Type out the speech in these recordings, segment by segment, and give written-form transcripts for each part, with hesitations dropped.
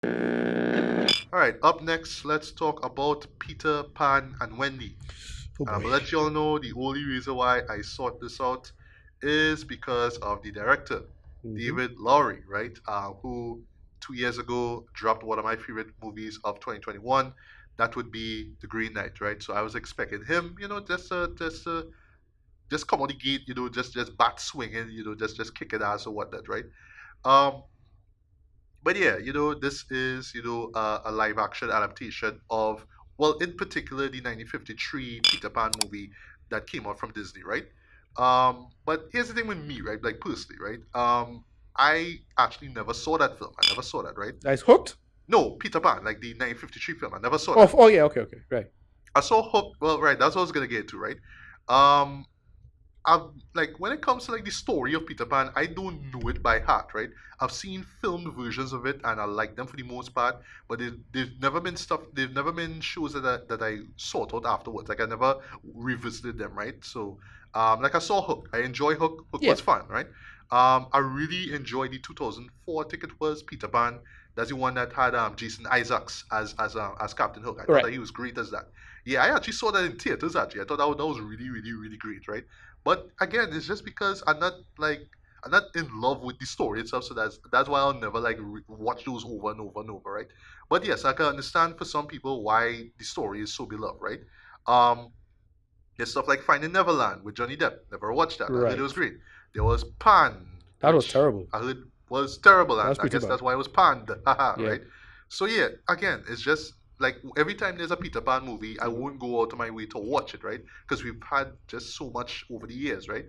All right, up next, let's talk about Peter, Pan, and Wendy. Oh And I'm boy. gonna let you all know the only reason why I sought this out is because of the director, Mm-hmm. David Lowery, right? Who 2 years ago dropped one of my favorite movies of 2021. That would be The Green Knight, right? So I was expecting him, just come on the gate, just bat swinging, just kicking ass or whatnot, right? Um, but yeah, this is a live action adaptation of, well, in particular, the 1953 Peter Pan movie that came out from Disney, right? But here's the thing with me, right? Like personally, right? I actually never saw that film. I never saw that, right? Guys, hooked? No, Peter Pan, like the 1953 film. I never saw Oh, that. oh yeah, okay, right. I saw Hook. Well, right, that's what I was gonna get to, right? Um, I've like when it comes to like the story of Peter Pan, I don't know it by heart, right? I've seen filmed versions of it and I like them for the most part, but they've never been stuff. They've never been shows that I sought out afterwards. Like I never revisited them, right? So, like I saw Hook. I enjoy Hook. Hook Yeah, was fun, right? I really enjoyed the 2004. I think it was Peter Pan. That's the one that had Jason Isaacs as Captain Hook. I thought that right. he was great as that. Yeah, I actually saw that in theaters. Actually, I thought that was really, really, really great, right? But again, it's just because I'm not in love with the story itself, so that's why I'll never like watch those over and over and over, right? But yes, I can understand for some people why the story is so beloved, right? Um, there's stuff like Finding Neverland with Johnny Depp. Never watched that. I heard it was Right. great. There was Pan, That was which terrible. I heard was terrible, That and was I pretty guess bad. that's why it was panned, haha, Yeah. right? So yeah, again, it's just like every time there's a Peter Pan movie, I won't go out of my way to watch it, right? Because we've had just so much over the years, right?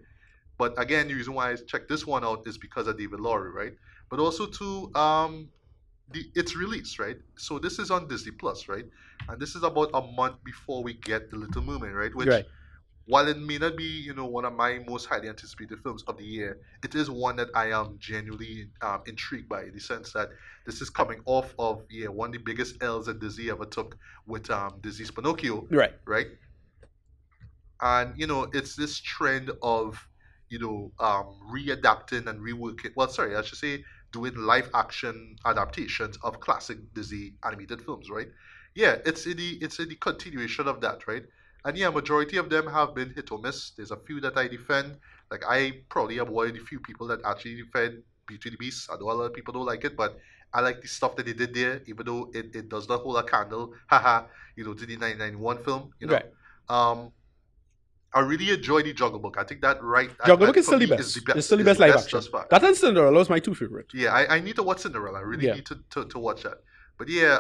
But again, the reason why I checked this one out is because of David Lowery, right? But also to its release, right? So this is on Disney Plus, right? And this is about a month before we get The Little Mermaid, right? Which, Right. while it may not be, one of my most highly anticipated films of the year, it is one that I am genuinely intrigued by, in the sense that this is coming off of, yeah, one of the biggest L's that Disney ever took with Disney's Pinocchio, Right. right? And it's this trend of readapting and reworking, well, sorry, I should say doing live action adaptations of classic Disney animated films, right? Yeah, it's in the continuation of that, right? And yeah, majority of them have been hit or miss. There's a few that I defend. Like I probably am one of the few people that actually defend Beauty and the Beast. I know a lot of people don't like it, but I like the stuff that they did there, even though it does not hold a candle, haha, to the 1991 film. Right. Um, I really enjoy the Jungle Book. I think that right Jungle Book that is for still the me is the best. It's best. still the Is best the live best action. thus far. That and Cinderella was my two favorite. Yeah, I need to watch Cinderella. I really Yeah. need to watch that. But yeah,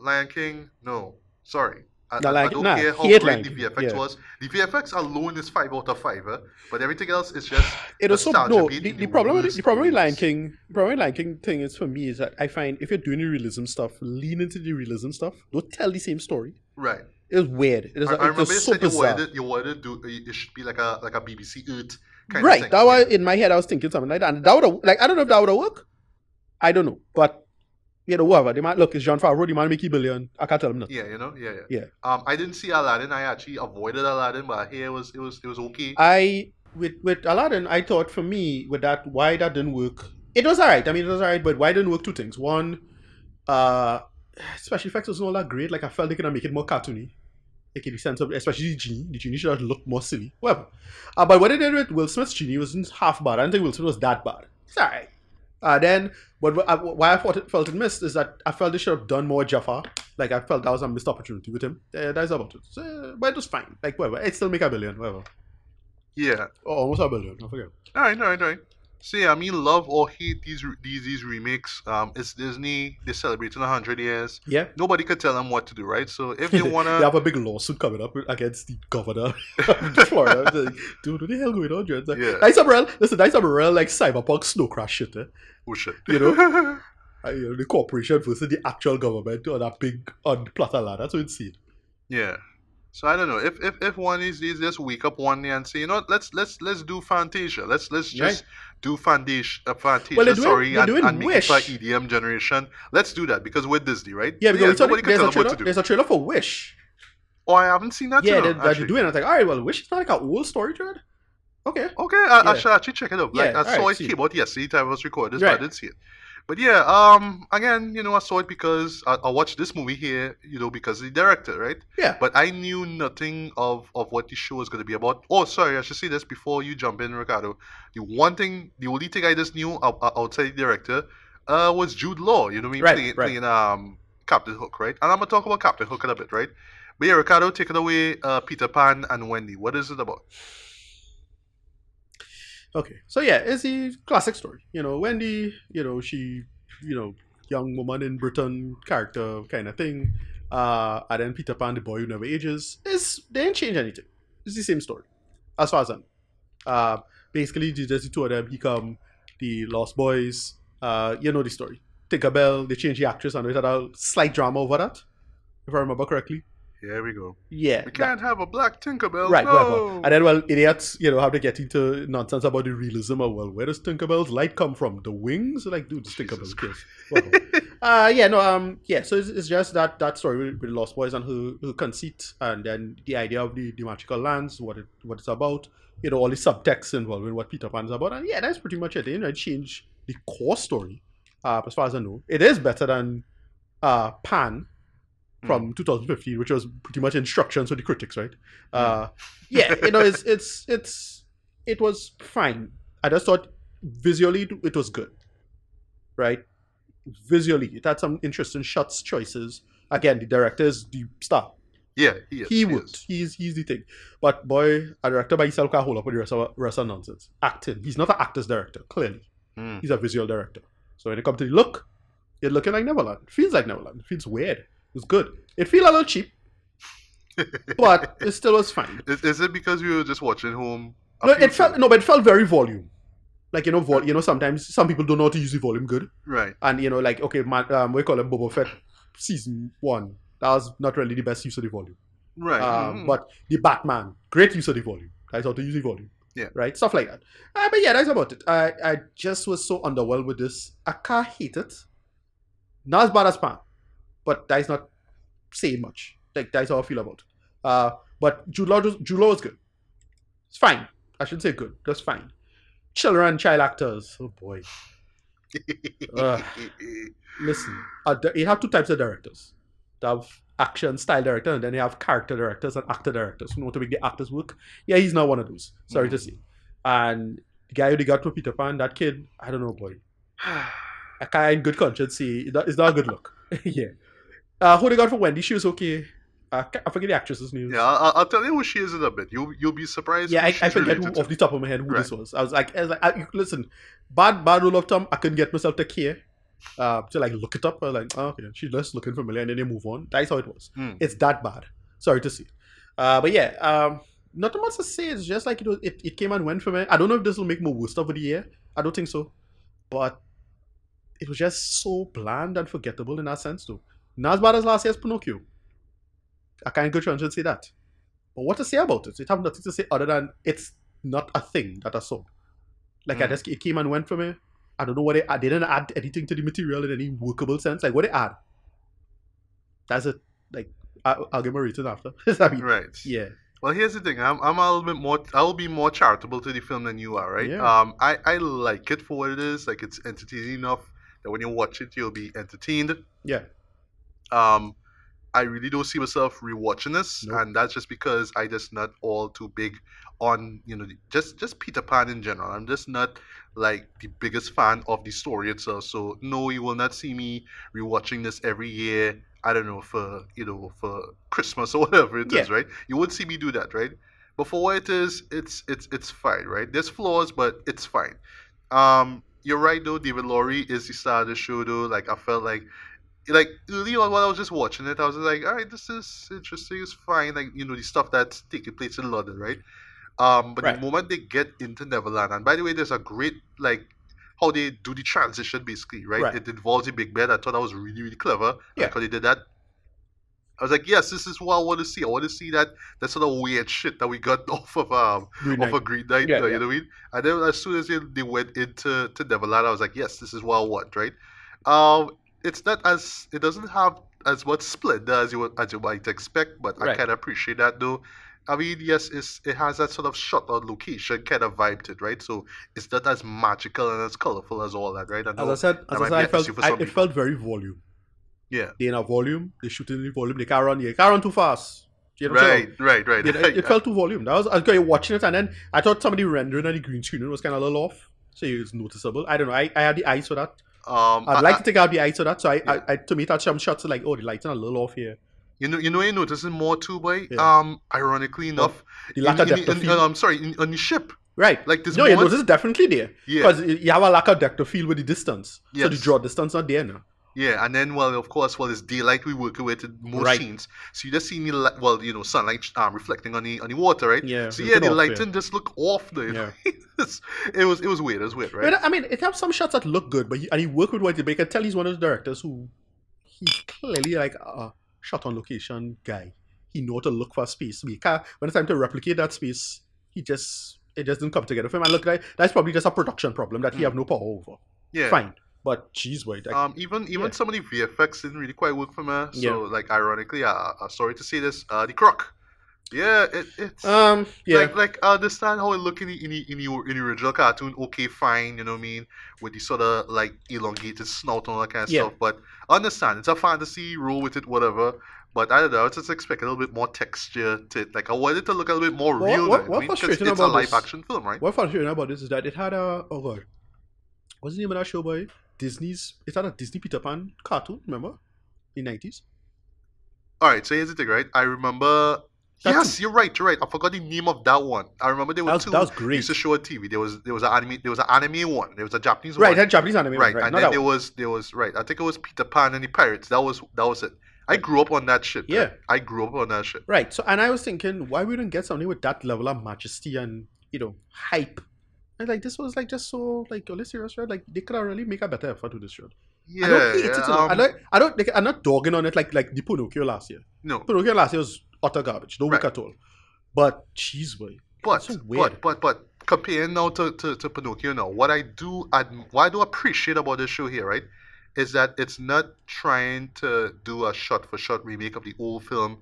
Lion King, no. Sorry. Not I like don't nah, care how hate great Lion the King. VFX Yeah. was. The VFX alone is 5 out of 5, but everything else is just It was so nostalgia no. being The, in the the problem with the worst problem with Lion ways. King, the problem with Lion King thing is for me is that I find if you're doing the realism stuff, lean into the realism stuff. Don't tell the same story. Right. It's weird. I It remember you is so said you bizarre. wanted you wanted to do it should be like a BBC Earth kind of Right. thing. That Yeah. was in my head. I was thinking something like that. And that would have like I don't know if that would have worked. I don't know, but whatever. They might look. It's John Favreau. They might make $1 billion. I can't tell him nothing. Yeah, yeah, yeah. Yeah. I didn't see Aladdin. I actually avoided Aladdin, but here it was okay. I with Aladdin, I thought for me with that why that didn't work. It was alright. I mean, it was alright, but why didn't work? Two things. One, uh, special effects wasn't all that great. Like I felt they could have make it more cartoony. Like in the sense of, especially the genie. The genie should have looked more silly. Well, but what they did with Will Smith's genie wasn't half bad. I don't think Will Smith was that bad. It's alright. Then, but why I felt it missed is that I felt they should have done more Jafar. Like I felt that was a missed opportunity with him. That's about it. So, but it was fine. Like whatever. It still make $1 billion. Whatever. Yeah. Oh, almost $1 billion. I forget. All right. See, I mean, love or hate these remakes. It's Disney. They're celebrating 100 years. Yeah. Nobody could tell them what to do, right? So if they They wanna, have a big lawsuit coming up against the governor of Florida. It's like, dude, what the hell going on, Jared? yeah, That's some real, listen, that's some real like cyberpunk snow crash shit, eh? oh shit. You know? The corporation versus the actual government on that big on platter land. That's what it's insane. Yeah. So I don't know if one is just wake up one day and say, let's do Fantasia. Let's Right? just do Fantasia. Well, Fantasia, sorry, they're and doing make it for Wish. EDM generation. Let's do that because we're Disney, right? Yeah, So because yeah, we saw nobody could there's tell a them what trailer. to do. There's a trailer for Wish. Oh, I haven't seen that. Yeah, they're Actually. doing it. I was like, all right, well, Wish is not like an old story, Jared. Okay. Okay, I Yeah. should actually check it out. Like Yeah. I All saw right. it See. came out yesterday. Time I was recording this, but I Right. didn't see it. But yeah, again, I saw it because I watched this movie here, because of the director, right? Yeah, But I knew nothing of what the show was going to be about. Oh, sorry, I should say this before you jump in, Ricardo. The only thing I just knew outside the director, was Jude Law. You know me right, playing right. playing Captain Hook, right? And I'm gonna talk about Captain Hook in a bit, right? But yeah, Ricardo, take it away. Peter Pan and Wendy. What is it about? Okay, so yeah, it's a classic story. Wendy, she, you know, young woman in Britain character kind of thing. And then Peter Pan, the boy who never ages. They didn't change anything. It's the same story, as far as I know. Basically, just the two of them become the Lost Boys. You know the story. Tinkerbell, they changed the actress and they had a slight drama over that, if I remember correctly. Here we go. Yeah, We that. can't have a black Tinkerbell. Right, well. And No. then, idiots, have to get into nonsense about the realism of, where does Tinkerbell's light come from? The wings? Like, dude, it's Jesus Tinkerbell, Christ. kiss. Well, yeah, so it's just that story with Lost Boys and her conceit, and then the idea of the magical lands, what it's about, all the subtext involved in what Peter Pan is about, and yeah, that's pretty much it. They didn't really change the core story, as far as I know. It is better than Pan, Mm. from 2015, which was pretty much instructions for the critics, right? Mm. Yeah, it was fine. I just thought visually it was good, right? Visually, it had some interesting shots choices. Again, the director is the star. Yeah, he is. He He would. is. He's the thing. But boy, a director by himself can't hold up with the rest of nonsense. Acting. He's not an actor's director, clearly. Mm. He's a visual director. So when it comes to the look, it's looking like Neverland. It feels like Neverland. It feels weird. It's good. It feels a little cheap, but it still was fine. Is it because we were just watching home? No, but it felt very volume. Like sometimes some people don't know how to use the volume good, Right. and like okay, man, we call it Boba Fett season 1. That was not really the best use of the volume. Right. But the Batman, great use of the volume. That's how to use the volume. Yeah. Right, stuff like that. But yeah, that's about it. I just was so underwhelmed with this. I can't hate it. Not as bad as Pan, but that is not saying much. Like that's how I feel about it. But Jude Law was good. It's fine. I shouldn't say good. Just fine. Child actors. Oh boy. Listen, you have two types of directors. They have action style director, and then you have character directors and actor directors who know to make the actors work. Yeah, he's not one of those. Sorry to say. And the guy who they got for Peter Pan, that kid, I don't know, boy. I can't in good conscience say it's not a good look. Yeah. Who they got for Wendy? She was okay. I forget the actress's name. Yeah, I'll tell you who she is in a bit. You'll be surprised. Yeah, who I she's forget related off to. the top of my head who Right. this was. I was like, listen, bad rule of thumb. I couldn't get myself to care. To like look it up. I was like, oh, okay, she's just looking familiar, and then they move on. That's how it was. Mm. It's that bad. Sorry to see. But yeah, nothing much to say. It's just like it came and went for me. I don't know if this will make more worst of the year. I don't think so. But it was just so bland and forgettable in that sense, though. Not as bad as last year's Pinocchio. I can't go and say that. But what to say about it? It have nothing to say other than it's not a thing that I saw. Like it came and went for me. I don't know what they didn't add anything to the material in any workable sense. Like what they add. That's it. Like I'll give my rating after. I mean, Right. yeah. Well, here's the thing. I'm a little bit more. I'll be more charitable to the film than you are, right? Yeah. I like it for what it is. Like it's entertaining enough that when you watch it, you'll be entertained. Yeah. I really don't see myself rewatching this, Nope. and that's just because I just not all too big on just Peter Pan in general. I'm just not like the biggest fan of the story itself. So no, you will not see me rewatching this every year. I don't know for Christmas or whatever it is, Yeah. right? You won't see me do that, right? But for what it is, it's fine, right? There's flaws, but it's fine. You're right though. David Lowery is the star of the show though. Like I felt like early on while I was just watching it, I was like, all right, this is interesting, it's fine, like the stuff that's taking place in London, right? But the Right. moment they get into Neverland, and by the way, there's a great like how they do the transition basically, right? Right. It involves a big bed. I thought that was really really clever. I Yeah. like how they did that. I was like, yes, this is what I want to see. I want to see that sort of weird shit that we got Green off Knight. a Green Knight, Yeah, you yeah. know what I mean? And then as soon as they went into Neverland, I was like, yes, this is what I want, right? Um, it doesn't have as much splendor as you might expect, but I Right. kind of appreciate that though. I mean, yes, it has that sort of shot on location kind of vibe to it, right? So it's not as magical and as colorful as all that, right? I know that As I might said, be an issue for some it people. felt very volume. Yeah. They in a volume. They shooting in volume. They can't run. They can't run too fast. You know, chill out. Right, right, right. It felt too volume. I was okay, watching it, and then I thought somebody rendering on the green screen was kind of a little off, so it was noticeable. I don't know. I had the eyes for that. I'd like to take out the eyes for that. So yeah. to me, that some shots are like, oh, the lighting a little off here. You noticing more too, boy. Yeah. Ironically What? enough, The lack of depth of field. I'm sorry, on the ship, Right. like this No, you moment. notice it's definitely there. Yeah. Because you have a lack of depth of field with the distance. So the Yes. draw distance not there now. Yeah, and then well, of course, well, it's daylight we working with in most Right. scenes, so you just see me well, sunlight reflecting on the water, right? Yeah. So it's yeah, the off, lighting just look off there. Yeah. It was weird. It was weird, right? But, I mean, it has some shots that look good, but he worked with Whitey. But you can tell he's one of the directors who he's clearly like a shot on location guy. He know how to look for a space. When it's time to replicate that space, it just didn't come together for him. And look, that's probably just a production problem that he have no power over. Yeah. Fine, but geez, wait. Even yeah. some of the VFX didn't really quite work for me. So Yeah. like ironically, sorry to say this, the croc. Yeah, it's Yeah. like I understand how it looked in the original cartoon. Okay, fine, you know what I mean, with the sort of like elongated snout and all that kind of Yeah. stuff. But I understand it's a fantasy, roll with it, whatever. But I don't know, I was just expecting a little bit more texture to it. Like I wanted it to look a little bit more Well, real. what now, I mean, because frustrating it's a about live this- action film, right? What frustrating about this is that it had oh god, what's the name of that show, boy? It had a Disney Peter Pan cartoon, remember? In the 90s. All right, so here's the thing, right? I remember. That Yes, you're right. You're right. I forgot the name of that one. I remember there were two. That was great. Used to show on TV. There was an anime one. There was a Japanese Right, one. that Japanese anime. Right, Right, and not then that one. there was right. I think it was Peter Pan and the Pirates. That was it. I grew up on that shit. Yeah. Man. I grew up on that shit. Right. So, and I was thinking, why wouldn't get something with that level of majesty and hype? And like this was like just so like, oh, serious, right? Like they could have really make a better effort with this show. Yeah. I don't hate it. I don't. I'm not dogging on it like the Pinocchio last year. No. Pinocchio last year was utter garbage. Don't work Right. at all. But jeez, boy. But so weird. but comparing now to Pinocchio now, what I do appreciate about this show here, right, is that it's not trying to do a shot for shot remake of the old film.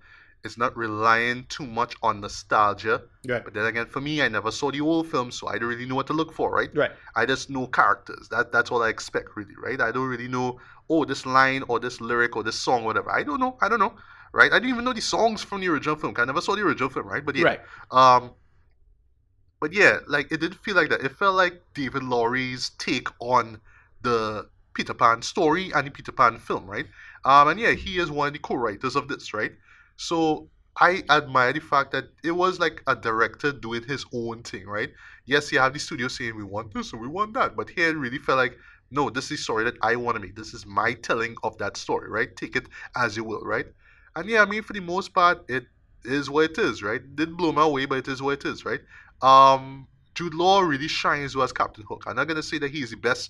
It's not relying too much on nostalgia. Right. But then again, for me, I never saw the old film, so I don't really know what to look for, right? Right. I just know characters. That's all I expect, really, right? I don't really know, oh, this line or this lyric or this song, whatever. I don't know, right? I didn't even know the songs from the original film. I never saw the original film, right? But yeah, Right. but yeah, like it didn't feel like that. It felt like David Lowery's take on the Peter Pan story and the Peter Pan film, right? And yeah, he is one of the co-writers of this, right? So I admire the fact that it was like a director doing his own thing, right? Yes, you have the studio saying we want this and we want that, but here it really felt like, no, this is the story that I want to make. This is my telling of that story, right? Take it as you will, right? And yeah, I mean, for the most part, it is what it is, right? It didn't blow my way, but it is what it is, right? Jude Law really shines as Captain Hook. I'm not gonna say that he's the best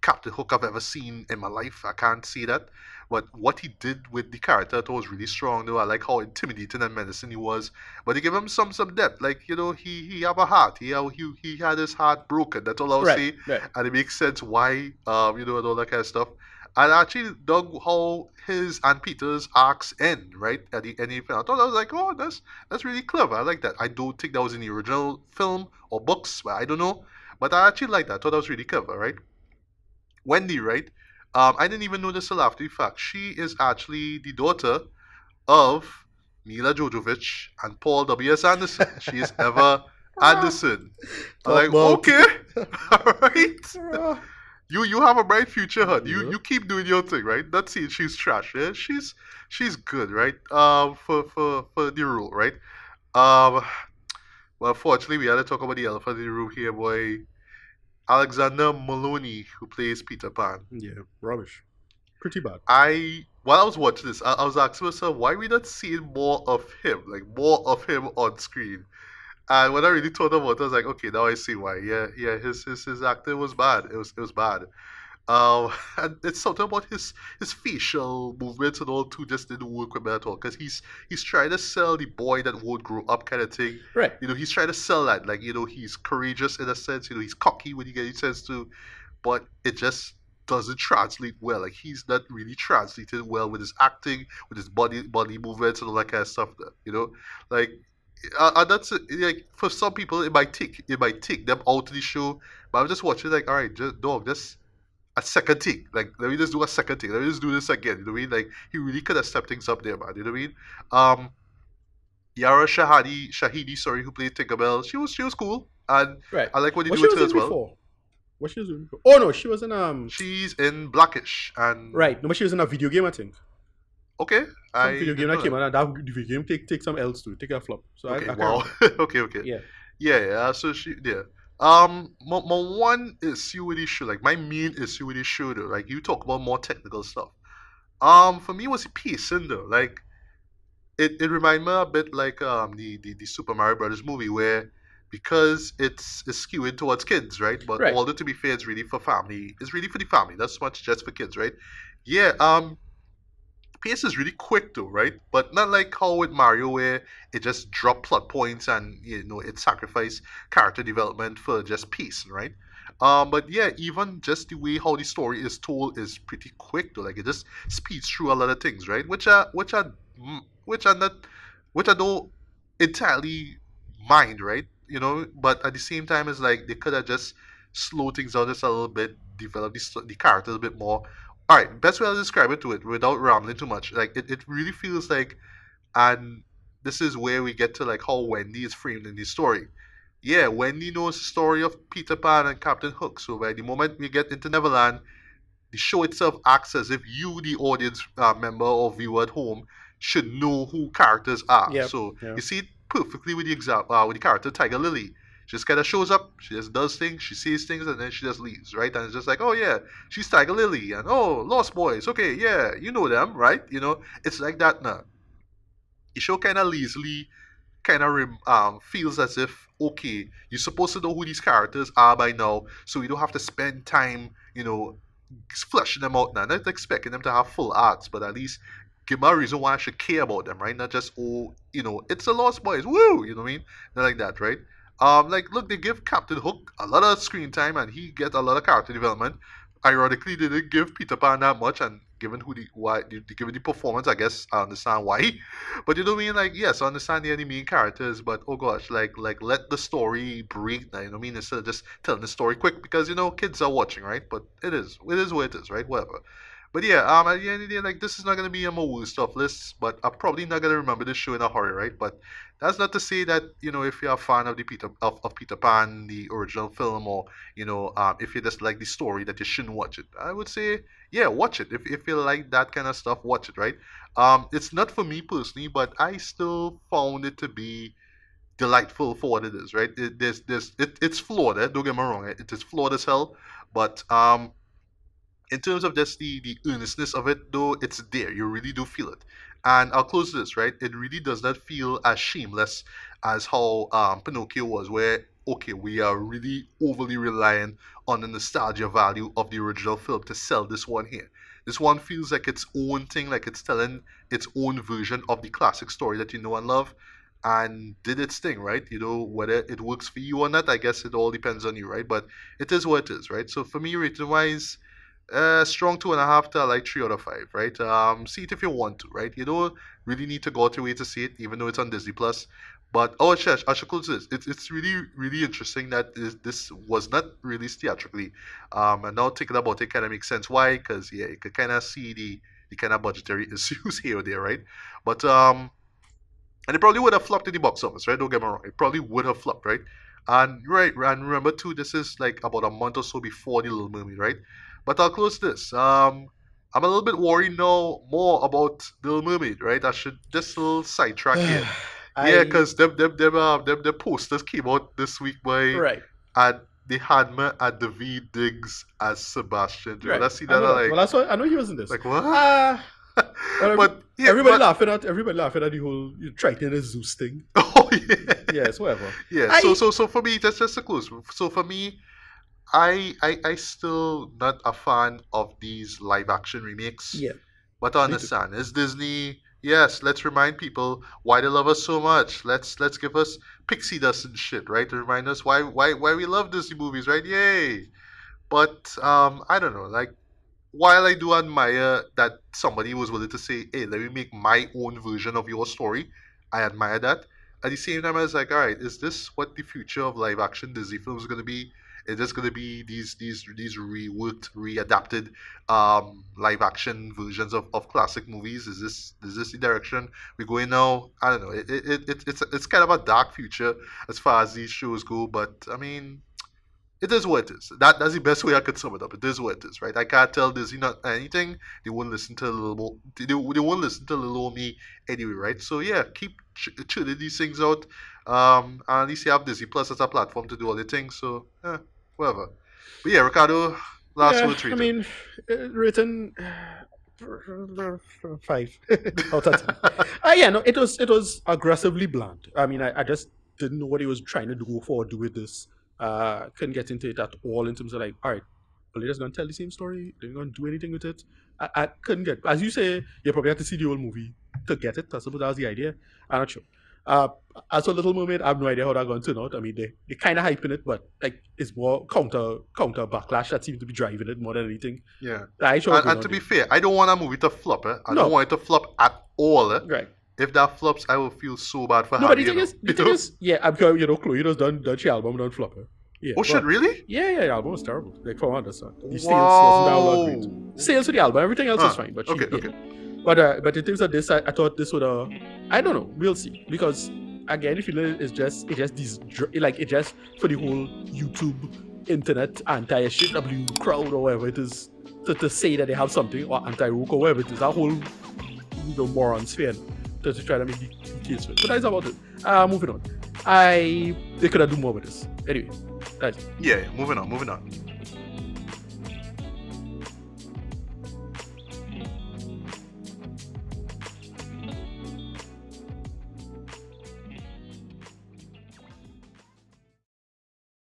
Captain Hook I've ever seen in my life. I can't say that. But what he did with the character I thought was really strong though. I like how intimidating and menacing he was. But they give him some depth. Like, he have a heart. He had his heart broken. That's all I'll say. Right. And it makes sense why and all that kind of stuff. And I actually dug how his and Peter's arcs end, right? At the end of the film. I thought I was like, oh, that's really clever. I like that. I don't think that was in the original film or books, but I don't know. But I actually like that. I thought that was really clever, right? Wendy, right? I didn't even know this till after the fact. She is actually the daughter of Mila Jovovich and Paul W.S. Anderson. She is Eva Anderson. I'm like, okay, all right. You have a bright future, hun. You keep doing your thing, right? Not saying she's trash, yeah? She's good, right? For the role, right? Well, unfortunately, we had to talk about the elephant in the room here, boy. Alexander Maloney, who plays Peter Pan. Yeah, rubbish. Pretty bad. While I was watching this, I was asking myself, why we not seeing more of him, like more of him on screen? And when I really thought about it, I was like, okay, now I see why. Yeah, his acting was bad. It was bad. And it's something about his facial movements and all too just didn't work with me at all. Because he's trying to sell the boy that won't grow up kind of thing. Right. He's trying to sell that. Like, he's courageous in a sense. He's cocky when you get a sense to, but it just doesn't translate well. Like, he's not really translated well with his acting, with his body movements and all that kind of stuff. Like, that's it. Like for some people, it might take them out of the show. But I'm just watching like, all right, just, dog, just a second take. Like let me just do a second take. Let me just do this again. You know what I mean? Like he really could have stepped things up there, man. You know what I mean? Um, Yara Shahidi, sorry, who played Tinkerbell. She was cool, and Right. I like what they What do she with was her in as well. before? What she was in before? Oh no, she was in She's in Blackish, and right. No, but she was in a video game, I think. okay, I Some video game didn't that know came that. out and that video game take some L's to it, take a flop. So I Okay, can't wow. remember. Okay, okay. Yeah. Yeah, yeah. So she, yeah. My one issue with this show, like my main issue with this show, though, like you talk about more technical stuff. For me, was the pacing though. Like it reminded me a bit like the Super Mario Brothers movie where because it's skewed towards kids, right? But Right. although to be fair, it's really for family. It's really for the family. That's much just for kids, right? Yeah. Pace is really quick though, right? But not like how with Mario where it just drop plot points and it sacrifice character development for just pace, right? But yeah, even just the way how the story is told is pretty quick though. Like it just speeds through a lot of things, right? Which are not which I don't entirely mind, right? But at the same time, it's like they could have just slow things down just a little bit, develop the characters a bit more. All right, best way to describe it to it without rambling too much. Like it really feels like, and this is where we get to like how Wendy is framed in the story. Yeah, Wendy knows the story of Peter Pan and Captain Hook. So by the moment we get into Neverland, the show itself acts as if you, the audience member or viewer at home, should know who characters are. Yeah. So Yeah. you see it perfectly with the with the character Tiger Lily. She just kind of shows up, she just does things, she says things, and then she just leaves, right? And it's just like, oh yeah, she's Tiger Lily, and oh, Lost Boys, okay, yeah, you know them, right? It's like that now. The show kind of lazily kind of feels as if okay, you're supposed to know who these characters are by now, so you don't have to spend time, fleshing them out now. Not expecting them to have full arcs, but at least give me a reason why I should care about them, right? Not just it's the Lost Boys, woo, you know what I mean? Not like that, right? Like look, they give Captain Hook a lot of screen time and he gets a lot of character development. Ironically, they didn't give Peter Pan that much, and given given the performance, I guess I understand why. But you know what I mean? Like, yes, I understand the main characters, but oh gosh, like let the story breathe now. You know what I mean? Instead of just telling the story quick, because kids are watching, right? But it is what it is, right? Whatever. But yeah, at the end of the day, like this is not gonna be on my worst stuff list, but I'm probably not gonna remember this show in a hurry, right? But that's not to say that if you're a fan of the Peter Pan, the original film, or if you just like the story, that you shouldn't watch it. I would say, yeah, watch it. If you like that kind of stuff, watch it, right? It's not for me personally, but I still found it to be delightful for what it is, right? It's flawed. Don't get me wrong. It is flawed as hell, but in terms of just the earnestness of it, though, it's there. You really do feel it. And I'll close this, right? It really does not feel as shameless as how Pinocchio was, where, okay, we are really overly reliant on the nostalgia value of the original film to sell this one here. This one feels like its own thing, like it's telling its own version of the classic story that you know and love, and did its thing, right? Whether it works for you or not, I guess it all depends on you, right? But it is what it is, right? So for me, rating wise, strong 2.5 to like 3 out of 5, right? See it if you want to, right? You don't really need to go out your way to see it, even though it's on Disney Plus. But oh, I should close this. It's really really interesting that this was not released theatrically. And now thinking about it, kind of makes sense why, because yeah, you could kind of see the kind of budgetary issues here or there, right? But and it probably would have flopped in the box office, right? Don't get me wrong. It probably would have flopped, right? And right, and remember too, this is like about a month or so before the Little Mermaid, right? But I'll close this. I'm a little bit worried now more about the Little Mermaid, right? I should just a little sidetrack here. Yeah, I because them posters came out this week by right. and they had me at the V Diggs as Sebastian. When Right. I see I that, know I that. Well, that's why I know he was in this. like what? Well, But yeah, but everybody laughing at the whole you Triton and Zeus thing. oh yeah. Yes, whatever. Yeah, so I so so for me, that's just a close. So for me, I still not a fan of these live action remakes, yeah, but I me too. understand. It's Disney. Yes, let's remind people why they love us so much. Let's give us pixie dust and shit, right? To remind us why we love Disney movies, right? Yay! But I don't know. Like while I do admire that somebody was willing to say, "Hey, let me make my own version of your story," I admire that. At the same time, I was like, all right, is this what the future of live action Disney films is going to be? Is this going to be these reworked, readapted live action versions of classic movies? Is this the direction we're going now? I don't know. It's kind of a dark future as far as these shows go, but I mean, it is what it is. That's the best way I could sum it up. It is what it is, right? I can't tell Disney not anything. They won't listen to little more. They won't listen to little old me anyway, right? So yeah, keep churning these things out. And at least you have Disney Plus as a platform to do all the things. So whatever. But yeah, Ricardo, last Yeah, word I treated. mean, written 5 out of 10. Yeah, no, it was aggressively bland. I mean, I just didn't know what he was trying to do for or do with this. Couldn't get into it at all in terms of like, all right, well, they're just gonna tell the same story. They're gonna do anything with it. I couldn't get. As you say, you probably have to see the whole movie to get it. I suppose that was the idea. I'm not sure. Uh, as for Little Mermaid, I have no idea how that's going to turn out. I mean, they kind of hyping it, but like it's more counter backlash that seems to be driving it more than anything. Yeah. I sure what's And, going and on to be there. fair, I don't want a movie to flop. I don't No, want it to flop at all. right. If that flops, I will feel so bad for No, but Harry. the thing is, yeah, I'm Chloe does done she album done flop her. Yeah, Oh shit, but really? yeah, the album was terrible. Like from what I understand, the sales wasn't that all that Wow. great. Sales for the album, everything else was fine, but Okay, yeah. okay. But in terms of this, I thought this would I don't know, we'll see because again, if you know, it's just these like it just for the whole YouTube, internet anti-SJW crowd or whatever it is to say that they have something or anti-woke or whatever it is, that whole moron sphere to try to make the case for it. But that's about it. Moving on. They could have done more with this. Anyway, that's Yeah, moving on.